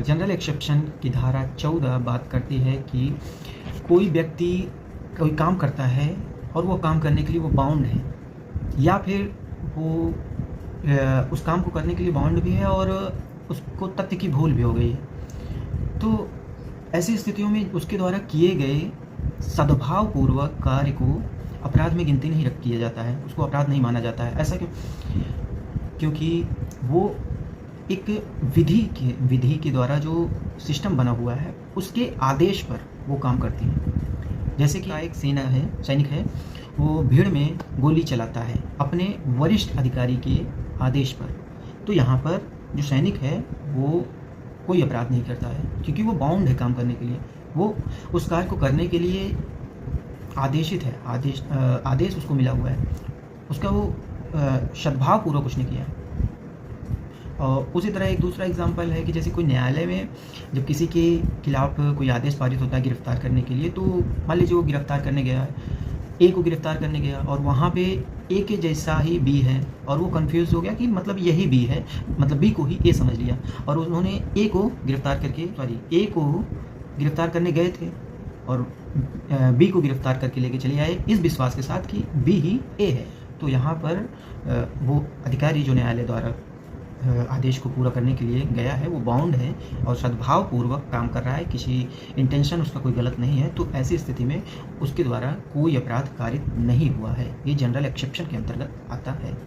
General exception की धारा 14 बात करती है कि कोई व्यक्ति कोई काम करता है और वो काम करने के लिए वो बाउंड है, या फिर वो उस काम को करने के लिए बाउंड भी है और उसको तथ्य की भूल भी हो गई है। तो ऐसी स्थितियों में उसके द्वारा किए गए सद्भावपूर्वक कार्य को अपराध में गिनती नहीं किया जाता है, उसको अपराध नहीं माना जाता है। ऐसा क्यों? क्योंकि वो एक विधि के द्वारा जो सिस्टम बना हुआ है उसके आदेश पर वो काम करती है। जैसे कि एक सैनिक है, वो भीड़ में गोली चलाता है अपने वरिष्ठ अधिकारी के आदेश पर, तो यहाँ पर जो सैनिक है वो कोई अपराध नहीं करता है, क्योंकि वो बाउंड है काम करने के लिए, वो उस कार्य को करने के लिए आदेशित है, आदेश उसको मिला हुआ है, उसका वो सद्भावपूर्वक उसने किया है। और उसी तरह एक दूसरा एग्जांपल है कि जैसे कोई न्यायालय में जब किसी के खिलाफ कोई आदेश पारित होता है गिरफ्तार करने के लिए, तो मान लीजिए वो गिरफ्तार करने गया है, ए को गिरफ्तार करने गया और वहाँ पे ए के जैसा ही बी है और वो कंफ्यूज हो गया कि मतलब यही बी है, मतलब बी को ही ए समझ लिया, और उन्होंने ए को गिरफ्तार करने गए थे और बी को गिरफ्तार करके लेके चले आए इस विश्वास के साथ कि बी ही ए है। तो यहाँ पर वो अधिकारी जो न्यायालय द्वारा आदेश को पूरा करने के लिए गया है वो बाउंड है और सद्भावपूर्वक काम कर रहा है, किसी इंटेंशन उसका कोई गलत नहीं है, तो ऐसी स्थिति में उसके द्वारा कोई अपराध कारित नहीं हुआ है। ये जनरल एक्सेप्शन के अंतर्गत आता है।